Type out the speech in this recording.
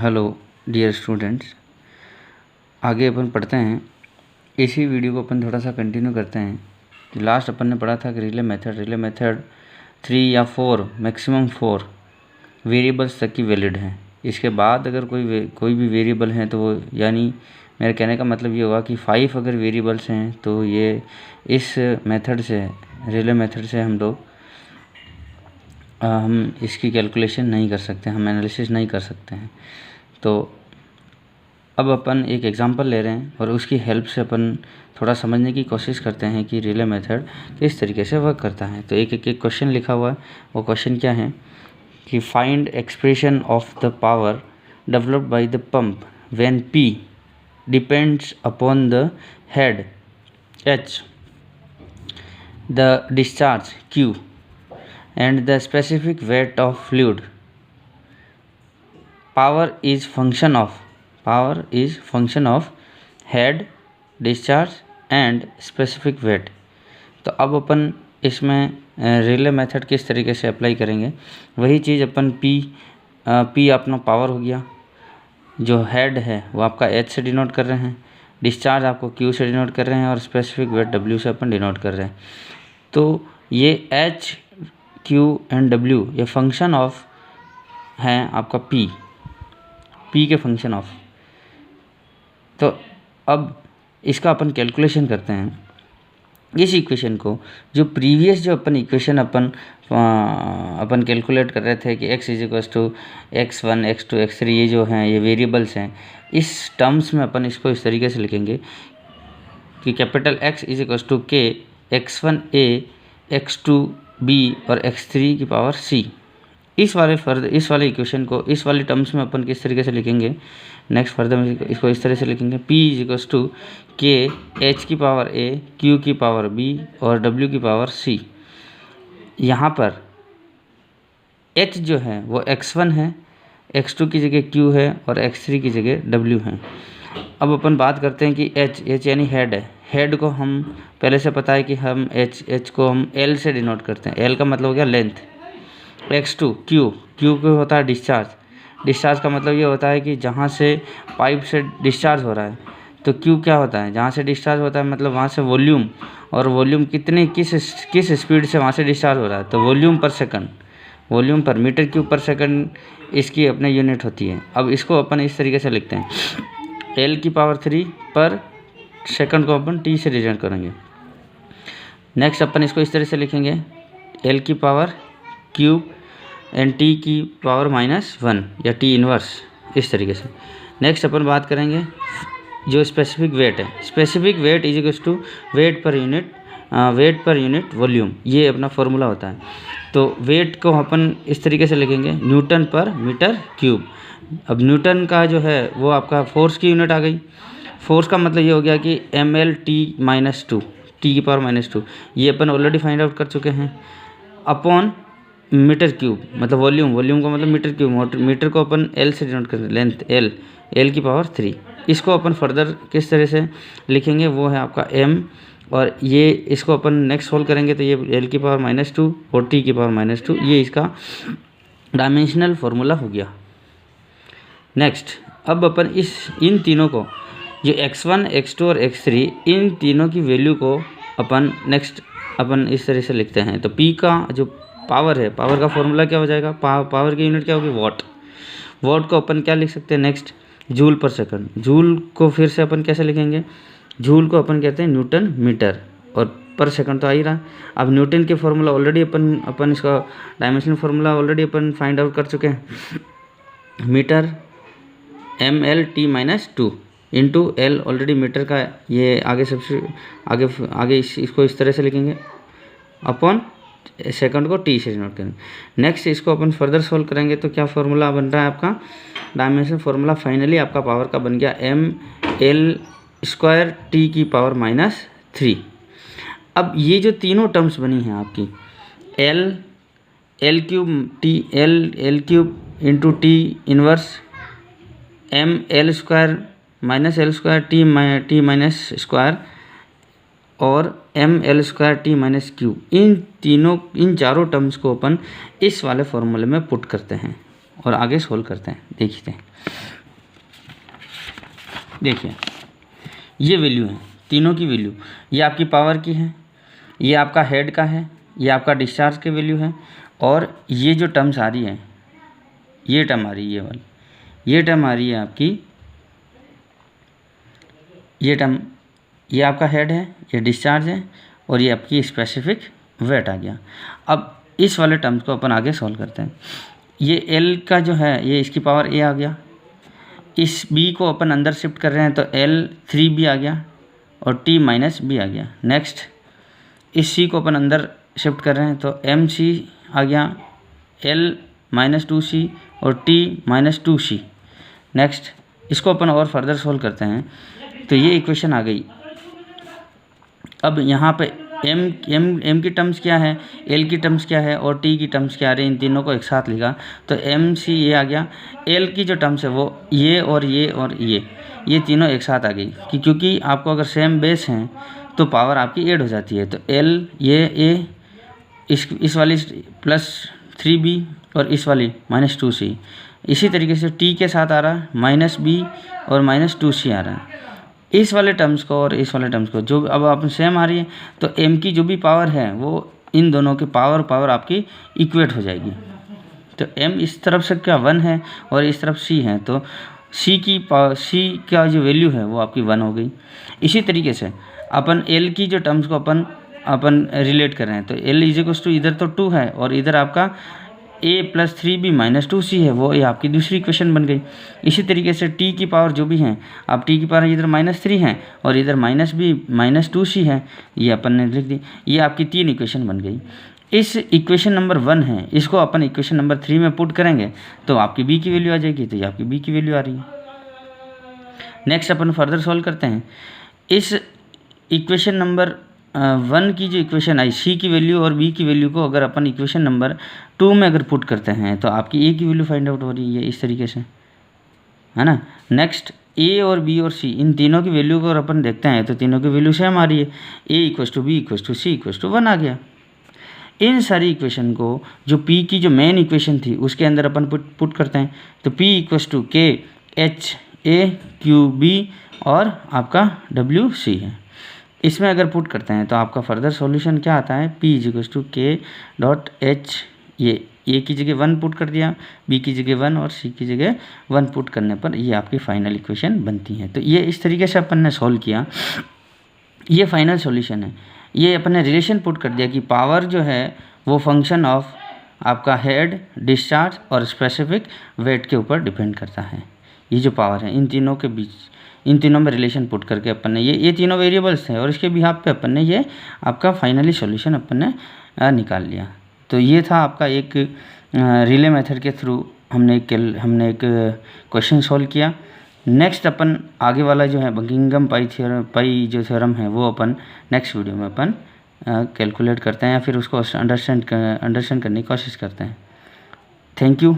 Hello dear students, आगे अपन पढ़ते हैं। इसी वीडियो को अपन थोड़ा सा कंटिन्यू करते हैं कि लास्ट अपन ने पढ़ा था कि रिले मेथड 3 या 4 मैक्सिमम 4 वेरिएबल्स तक की वैलिड हैं। इसके बाद अगर कोई भी वेरिएबल हैं तो वो, यानी मेरे कहने का मतलब ये हुआ कि 5 अगर वेरिएबल्स हैं तो ये इस मेथड से, रिले मेथड से हम इसकी कैलकुलेशन नहीं कर सकते, हम एनालिसिस नहीं कर सकते हैं। तो अब अपन एक एग्जांपल ले रहे हैं और उसकी हेल्प से अपन थोड़ा समझने की कोशिश करते हैं कि रिले मेथड किस तरीके से वर्क करता है। तो एक क्वेश्चन लिखा हुआ है। वो क्वेश्चन क्या है कि find expression of the power developed by the pump when P depends upon the head H, the discharge Q and the specific weight of fluid. Power is function of head, discharge and specific weight. तो अब अपन इसमें relay method किस तरीके से apply करेंगे, वही चीज़ अपन P अपना power हो गया, जो हेड है वो आपका H से डिनोट कर रहे हैं, डिस्चार्ज आपको Q से डिनोट कर रहे हैं और स्पेसिफिक वेट W से अपन डिनोट कर रहे हैं। तो ये H, Q एंड W ये फंक्शन ऑफ हैं आपका P के फंक्शन ऑफ। तो अब इसका अपन कैलकुलेशन करते हैं। इस इक्वेशन को, जो प्रीवियस जो अपन इक्वेशन अपन कैलकुलेट कर रहे थे कि x = x1 x2 x3 ये जो हैं ये वेरिएबल्स हैं, इस टर्म्स में अपन इसको इस तरीके से लिखेंगे कि capital X = K x1a x2b और x3 की पावर c। इस वाले इक्वेशन को इस वाली टर्म्स में अपन किस तरीके से लिखेंगे, नेक्स्ट फर्दर में इसको इस तरह से लिखेंगे P = K H की पावर a Q की पावर b और W की पावर c। यहाँ पर H जो है वो x1 है, x2 की जगह Q है और x3 की जगह W है। अब अपन बात करते हैं कि H यानी हेड है। हेड को हम पहले से पता है कि हम H को हम L से डिनोट करते हैं। L का मतलब हो गया लेंथ। x2 Q को होता है डिस्चार्ज का मतलब ये होता है कि जहाँ से पाइप से डिस्चार्ज हो रहा है। तो Q क्या होता है, जहाँ से डिस्चार्ज होता है मतलब वहाँ से वॉल्यूम, और वॉल्यूम किस स्पीड से वहाँ से डिस्चार्ज हो रहा है, तो वॉल्यूम पर मीटर क्यूब पर सेकंड इसकी अपने यूनिट होती है। अब इसको अपन इस तरीके से लिखते हैं, L की पावर 3 पर सेकंड को अपन T से रिप्रेजेंट करेंगे। नेक्स्ट अपन इसको इस तरह से लिखेंगे, L की पावर क्यूब एंड T की पावर -1 या T इनवर्स, इस तरीके से। नेक्स्ट अपन बात करेंगे जो स्पेसिफिक वेट है। Specific weight = weight per unit volume, ये अपना फॉर्मूला होता है। तो वेट को अपन इस तरीके से लिखेंगे न्यूटन पर मीटर क्यूब। अब न्यूटन का जो है वो आपका फोर्स की यूनिट आ गई। फोर्स का मतलब ये हो गया कि mL/T की पावर -2, ये अपन ऑलरेडी फाइंड आउट कर चुके हैं, अपॉन मीटर क्यूब मतलब वॉल्यूम का मतलब मीटर क्यूब, मीटर को अपन L से डिनोट करें, लेंथ L की पावर 3। इसको अपन फर्दर किस तरह से लिखेंगे वो है आपका m, और ये इसको अपन नेक्स्ट सोल्व करेंगे तो ये L की पावर -2 और T की पावर -2, ये इसका डायमेंशनल फार्मूला हो गया। नेक्स्ट अब अपन इन तीनों को, जो x1 x2 और x3, इन तीनों की वैल्यू को अपन इस तरह से लिखते हैं। तो P का जो पावर है, पावर का फॉर्मूला क्या हो जाएगा, पावर की यूनिट क्या होगी, वॉट को अपन क्या लिख सकते हैं, नेक्स्ट जूल पर सेकंड। जूल को फिर से अपन कैसे लिखेंगे, जूल को अपन कहते हैं न्यूटन मीटर, और पर सेकंड तो आ ही रहा। अब न्यूटन के फॉर्मूला ऑलरेडी अपन इसका डायमेंशनल फार्मूला ऑलरेडी अपन फाइंड आउट कर चुके हैं, meter mL/T-2 into L, already meter का ये आगे इसको इस तरह से लिखेंगे, अपॉन सेकंड को T से डिनोट करेंगे। नेक्स्ट इसको अपन फर्दर सोल्व करेंगे तो क्या फार्मूला बन रहा है आपका, डायमेंशन फार्मूला फाइनली आपका पावर का बन गया mL² T की पावर -3। अब ये जो तीनों टर्म्स बनी हैं आपकी, L³ into T inverse, mL² -L² और mL² T-Q, इन चारों टर्म्स को अपन इस वाले फॉर्मूले में पुट करते हैं और आगे सोल्व करते हैं। देखते हैं। देखिए ये वैल्यू है, तीनों की वैल्यू, ये आपकी पावर की है, ये आपका हेड का है, ये आपका डिस्चार्ज की वैल्यू है, और ये जो टर्म्स आ रही है, ये टर्म आ रही है, ये वाली, ये टर्म आ रही है आपकी, ये टर्म, ये आपका हेड है, ये डिस्चार्ज है, और ये आपकी स्पेसिफिक वेट आ गया। अब इस वाले टर्म्स को अपन आगे सॉल्व करते हैं। ये एल का जो है ये इसकी पावर ए आ गया, इस बी को अपन अंदर शिफ्ट कर रहे हैं तो एल 3b आ गया और टी माइनस बी आ गया। नेक्स्ट इस सी को अपन अंदर शिफ्ट कर रहे हैं तो एम सी आ गया, एल माइनस 2c और टी माइनस 2c। नेक्स्ट इसको अपन और फर्दर सोल्व करते हैं तो ये इक्वेशन आ गई। अब यहाँ पे एम की टर्म्स क्या है, एल की टर्म्स क्या है और टी की टर्म्स क्या आ रही है, इन तीनों को एक साथ लिखा तो एम सी ये आ गया। एल की जो टर्म्स है वो ये और ये तीनों एक साथ आ गई क्योंकि आपको अगर सेम बेस हैं तो पावर आपकी ऐड हो जाती है। तो एल ये ए, इस वाली प्लस 3b और इस वाली माइनस 2c। इसी तरीके से टी के साथ आ रहा है माइनस बी और माइनस 2c आ रहा है। इस वाले टर्म्स को और इस वाले टर्म्स को जो अब आप सेम आ रही है तो m की जो भी पावर है वो इन दोनों की पावर आपकी इक्वेट हो जाएगी। तो m इस तरफ से क्या 1 है और इस तरफ c है तो c का जो वैल्यू है वो आपकी 1 हो गई। इसी तरीके से अपन l की जो टर्म्स को अपन रिलेट कर रहे हैं तो l इज टू इधर तो 2 है और इधर आपका a plus 3b minus 2c है, वो ये आपकी दूसरी इक्वेशन बन गई। इसी तरीके से t की पावर जो भी है, अब t की पावर इधर -3 है और इधर -b माइनस 2c है, ये अपन ने लिख दी। ये आपकी 3 इक्वेशन बन गई। इस इक्वेशन नंबर 1 है, इसको अपन इक्वेशन नंबर 3 में पुट करेंगे तो आपकी b की वैल्यू आ जाएगी। तो ये आपकी b की वैल्यू आ रही है। नेक्स्ट अपन फर्दर सॉल्व करते हैं। इस इक्वेशन नंबर 1 की जो इक्वेशन आई, सी की वैल्यू और बी की वैल्यू को अगर अपन इक्वेशन नंबर 2 में अगर पुट करते हैं तो आपकी ए की वैल्यू फाइंड आउट हो रही है इस तरीके से, है ना। नेक्स्ट ए और बी और सी, इन तीनों की वैल्यू को अगर अपन देखते हैं तो तीनों की वैल्यू सेम आ रही है। A equals to B equals to C equals to 1 आ गया। इन सारी इक्वेशन को जो पी की जो मेन इक्वेशन थी उसके अंदर अपन पुट करते हैं तो पी इक्वस टू के एच ए क्यू बी और आपका डब्ल्यू सी है। इसमें अगर पुट करते हैं तो आपका फर्दर सॉल्यूशन क्या आता है, P इक्वल्स टू के डॉट एच, ये ए की जगह 1 पुट कर दिया, बी की जगह 1 और सी की जगह 1 पुट करने पर ये आपकी फाइनल इक्वेशन बनती है। तो ये इस तरीके से अपन ने सॉल्व किया, ये फाइनल सॉल्यूशन है। ये अपन ने रिलेशन पुट कर दिया कि पावर जो है वो फंक्शन ऑफ आपका हेड, डिस्चार्ज और स्पेसिफिक वेट के ऊपर डिपेंड करता है। ये जो पावर है इन तीनों के बीच, इन तीनों में रिलेशन पुट करके अपन ने ये तीनों वेरिएबल्स थे और इसके बिहाफ पे अपन ने ये आपका फाइनली सॉल्यूशन अपन ने निकाल लिया। तो ये था आपका एक रिले मेथड के थ्रू हमने एक क्वेश्चन सॉल्व किया। नेक्स्ट अपन आगे वाला जो है बकिंघम पाई जो थ्योरम है वो अपन नेक्स्ट वीडियो में अपन कैलकुलेट करते हैं या फिर उसको अंडरस्टैंड करने की कोशिश करते हैं। Thank you.